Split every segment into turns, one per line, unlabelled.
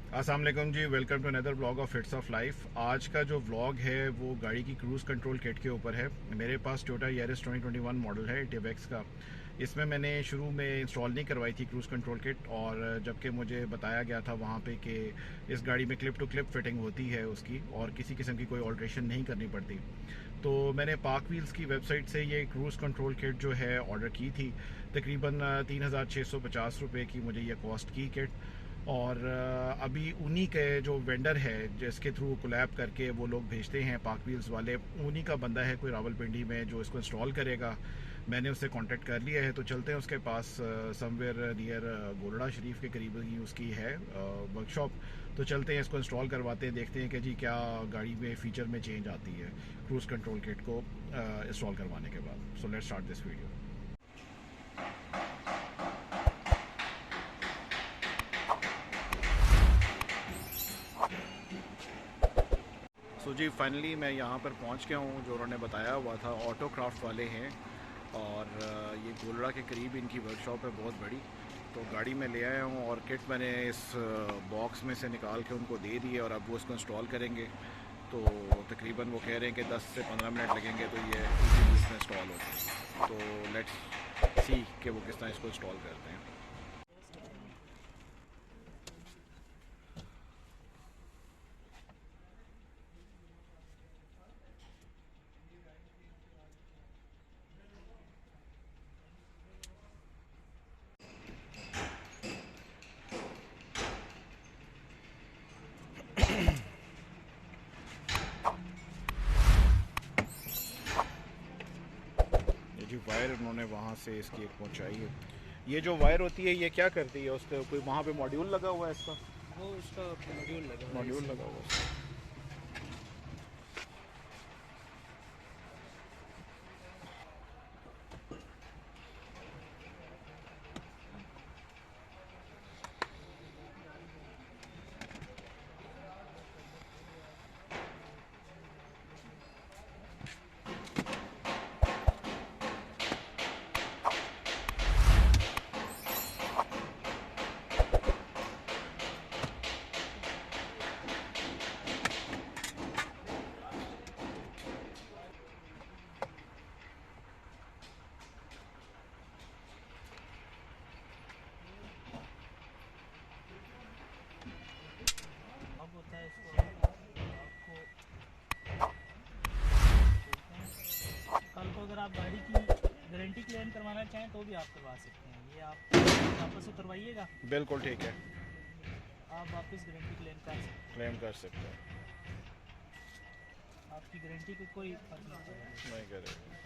अस्सलाम वालेकुम जी, welcome to another vlog of fits of life. आज का जो व्लॉग है वो गाड़ी की क्रूज़ कंट्रोल किट के ऊपर है। मेरे पास टोयोटा यारिस 2021 मॉडल है टिवेक्स का। इसमें मैंने शुरू में इंस्टॉल नहीं करवाई थी क्रूज़ कंट्रोल किट, और जबकि मुझे बताया गया था वहाँ पे कि इस गाड़ी में क्लिप टू क्लिप फिटिंग होती है उसकी, और किसी किस्म की कोई ऑल्ट्रेशन नहीं करनी पड़ती। तो मैंने पाक व्हील्स की वेबसाइट से ये क्रूज़ कंट्रोल किट जो है ऑर्डर की थी। तकरीबन 3650 रुपये की मुझे ये कॉस्ट की किट। और अभी उन्हीं के जो वेंडर है जिसके थ्रू कोलैब करके वो लोग भेजते हैं पाक व्हील्स वाले, उन्हीं का बंदा है कोई रावलपिंडी में जो इसको इंस्टॉल करेगा। मैंने उससे कांटेक्ट कर लिया है, तो चलते हैं उसके पास। समवेयर नियर गोलड़ा शरीफ के करीब ही उसकी है वर्कशॉप। तो चलते हैं, इसको इंस्टॉल करवाते हैं, देखते हैं कि जी क्या गाड़ी में फ़ीचर में चेंज आती है क्रूज़ कंट्रोल किट को इंस्टॉल करवाने के बाद। So let's start this video. So ji finally मैं यहाँ पर पहुँच गया हूँ। जो उन्होंने बताया हुआ था ऑटो क्राफ्ट वाले हैं, और ये गोलड़ा के करीब इनकी वर्कशॉप है बहुत बड़ी। तो गाड़ी में ले आया हूँ और किट मैंने इस बॉक्स में से निकाल के उनको दे दी है, और अब वो इसको इंस्टॉल करेंगे। तो तकरीबन वो कह रहे हैं कि 10 से 15 मिनट लगेंगे, तो ये इजीली इसमें इंस्टॉल हो जाए। तो लेट्स सी कि वो किस तरह इसको इंस्टॉल करते हैं। ये जी वायर उन्होंने वहाँ से इसकी एक पहुँचाई है। ये जो वायर होती है ये क्या करती है? उसका कोई वहाँ पे मॉड्यूल लगा हुआ है इसका?
वो उसका मॉड्यूल लगा हुआ है
मॉड्यूल
इसमें।
लगा हुआ है।
अब होता है इसको आपको बोलते हैं, कल को अगर आप गाड़ी की गारंटी क्लेम करवाना चाहें तो भी आप करवा सकते हैं। ये आप वापस उतरवाइएगा,
बिल्कुल ठीक है,
आप वापस गारंटी क्लेम कर सकते
क्लेम कर सकते हैं।
हैं। आपकी गारंटी को कोई फर्क नहीं पड़ेगा।
नहीं करेगा।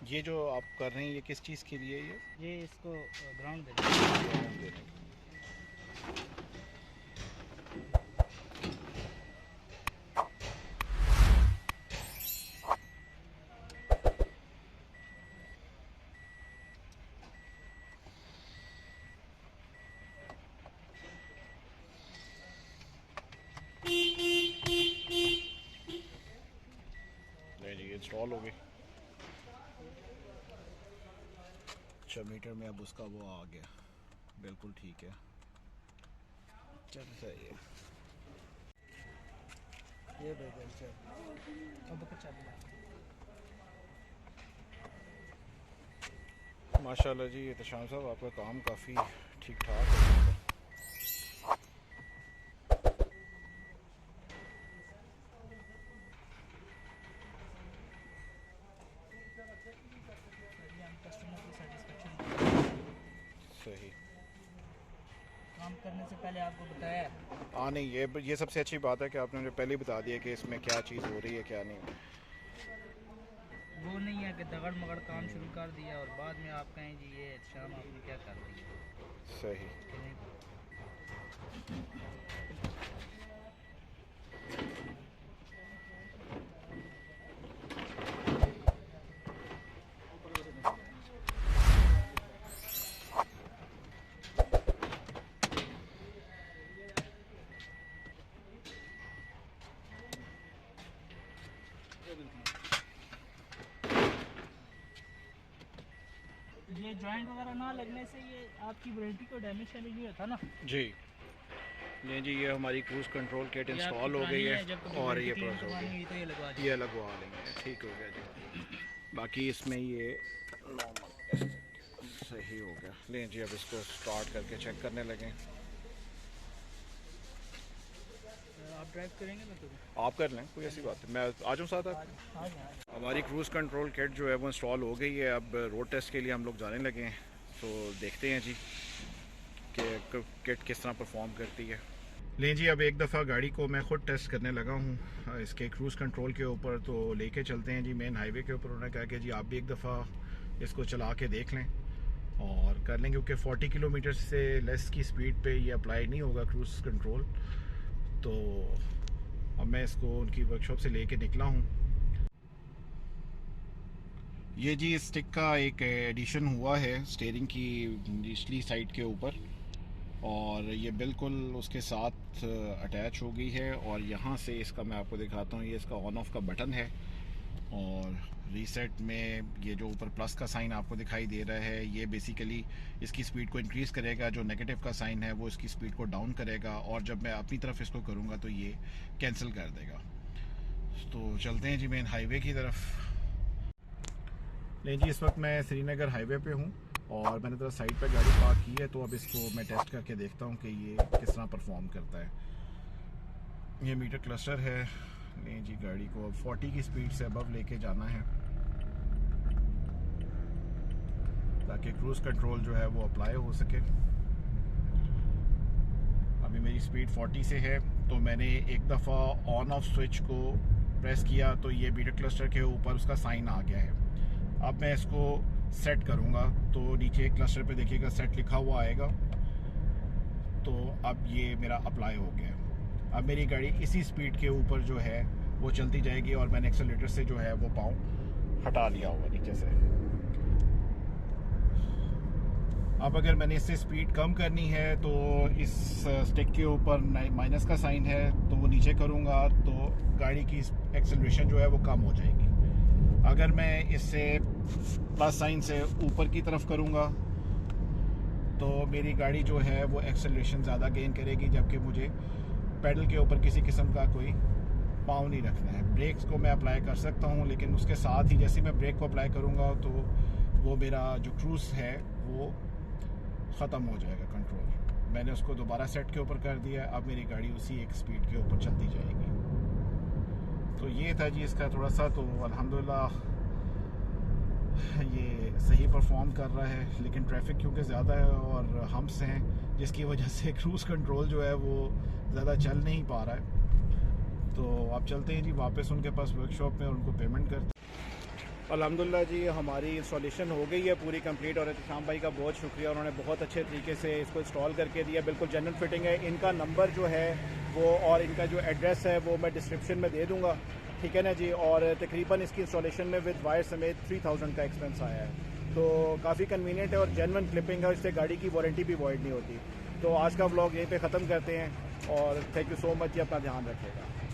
ये जो आप कर रहे हैं ये किस चीज़ के लिए है
ये इसको ग्राउंड देना है।
ये इंस्टॉल हो गई। अच्छा मीटर में अब उसका वो आ गया, बिल्कुल ठीक है, चल सही है।
ये बेहतर चल अब कुछ चाबी
माशाल्लाह जी एहतशाम साहब आपका काम काफ़ी ठीक ठाक है।
कस्टमर की सेटिस्फेक्शन
सही।
काम करने से पहले आपको बताया।
हाँ नहीं ये सबसे अच्छी बात है कि आपने मुझे पहले ही बता दिया कि इसमें क्या चीज़ हो रही है क्या नहीं।
वो नहीं है कि दगड़ मगड़ काम शुरू कर दिया और बाद में आप कहें जी ये शाम आपने क्या कर दिया।
सही।
ये जॉइंट वगैरह ना लगने से ये आपकी वारंटी को डैमेज करने नहीं होता ना
जी नहीं जी, ये हमारी क्रूज़ कंट्रोल किट इंस्टॉल हो गई है और ये प्रोसेस हो गई,
तो
ये लगवा लेंगे, ठीक हो गया जी। बाकी इसमें ये नॉर्मल सही हो गया। लें जी अब इसको स्टार्ट करके चेक करने लगे।
आप ड्राइव करेंगे मैं तो
आप कर लें, कोई ऐसी बात है, मैं आ जाऊँ साथ आप। हमारी क्रूज़ कंट्रोल किट जो है वो इंस्टॉल हो गई है। अब रोड टेस्ट के लिए हम लोग जाने लगे हैं, तो देखते हैं जी कि किट किस तरह परफॉर्म करती है। लें जी अब एक दफ़ा गाड़ी को मैं ख़ुद टेस्ट करने लगा हूँ इसके क्रूज़ कंट्रोल के ऊपर, तो लेके चलते हैं जी मेन हाईवे के ऊपर। उन्होंने कहा कि जी आप भी एक दफ़ा इसको चला के देख लें और कर लें, क्योंकि 40 किलोमीटर से लेस की स्पीड पे ये अप्लाई नहीं होगा क्रूज़ कंट्रोल। तो अब मैं इसको उनकी वर्कशॉप से लेके निकला हूँ। ये जी इस स्टिक का एक एडिशन हुआ है स्टीयरिंग की निचली साइड के ऊपर, और ये बिल्कुल उसके साथ अटैच हो गई है। और यहाँ से इसका मैं आपको दिखाता हूँ, ये इसका ऑन ऑफ का बटन है, और रीसेट में ये जो ऊपर प्लस का साइन आपको दिखाई दे रहा है ये बेसिकली इसकी स्पीड को इंक्रीज़ करेगा, जो नेगेटिव का साइन है वो इसकी स्पीड को डाउन करेगा, और जब मैं अपनी तरफ इसको करूँगा तो ये कैंसिल कर देगा। तो चलते हैं जी मेन हाईवे की तरफ। नहीं जी इस वक्त मैं श्रीनगर हाईवे पे हूँ और मैंने तरह साइड पे गाड़ी पार्क की है, तो अब इसको मैं टेस्ट करके देखता हूँ कि ये किस तरह परफॉर्म करता है। ये मीटर क्लस्टर है। नहीं जी गाड़ी को अब 40 की स्पीड से अबव लेके जाना है ताकि क्रूज़ कंट्रोल जो है वो अप्लाई हो सके। अभी मेरी स्पीड 40 से है, तो मैंने एक दफ़ा ऑन ऑफ स्विच को प्रेस किया तो ये मीटर क्लस्टर के ऊपर उसका साइन आ गया है। अब मैं इसको सेट करूँगा तो नीचे क्लस्टर पे देखिएगा सेट लिखा हुआ आएगा, तो अब ये मेरा अप्लाई हो गया। अब मेरी गाड़ी इसी स्पीड के ऊपर जो है वो चलती जाएगी, और मैंने एक्सेलरेटर से जो है वो पाँव हटा लिया होगा नीचे से। अब अगर मैंने इससे स्पीड कम करनी है तो इस स्टिक के ऊपर माइनस का साइन है, तो वो नीचे करूँगा तो गाड़ी की एक्सेलरेशन जो है वो कम हो जाएगी। अगर मैं इससे प्लस साइन से ऊपर की तरफ करूँगा तो मेरी गाड़ी जो है वो एक्सेलरेशन ज़्यादा गेन करेगी, जबकि मुझे पैडल के ऊपर किसी किस्म का कोई पाँव नहीं रखना है। ब्रेक्स को मैं अप्लाई कर सकता हूँ, लेकिन उसके साथ ही जैसे मैं ब्रेक को अप्लाई करूँगा तो वो मेरा जो क्रूज़ है वो ख़त्म हो जाएगा कंट्रोल। मैंने उसको दोबारा सेट के ऊपर कर दिया, अब मेरी गाड़ी उसी एक स्पीड के ऊपर चलती जाएगी। तो ये था जी इसका थोड़ा सा, तो अल्हम्दुलिल्लाह ये सही परफॉर्म कर रहा है, लेकिन ट्रैफिक क्योंकि ज़्यादा है और हम्प्स हैं जिसकी वजह से क्रूज़ कंट्रोल जो है वो ज़्यादा चल नहीं पा रहा है। तो आप चलते हैं जी वापस उनके पास वर्कशॉप में और उनको पेमेंट करते हैं। अल्हम्दुलिल्लाह जी, हमारी इंस्टॉलेशन हो गई है पूरी कंप्लीट, और एहतशाम भाई का बहुत शुक्रिया, उन्होंने बहुत अच्छे तरीके से इसको इंस्टॉल करके दिया। बिल्कुल जेन्युइन फिटिंग है। इनका नंबर जो है वो और इनका जो एड्रेस है वो मैं डिस्क्रिप्शन में दे दूँगा, ठीक है ना जी। और तकरीबन इसकी इंस्टॉलेशन में विद वायर समेत 3000 का एक्सपेंस आया है, तो काफ़ी कन्वीनियंट है और जेन्युइन क्लिपिंग है, इससे गाड़ी की वारंटी भी वॉइड नहीं होती। तो आज का व्लॉग यहीं पे ख़त्म करते हैं और थैंक यू सो मच जी, अपना ध्यान रखिएगा।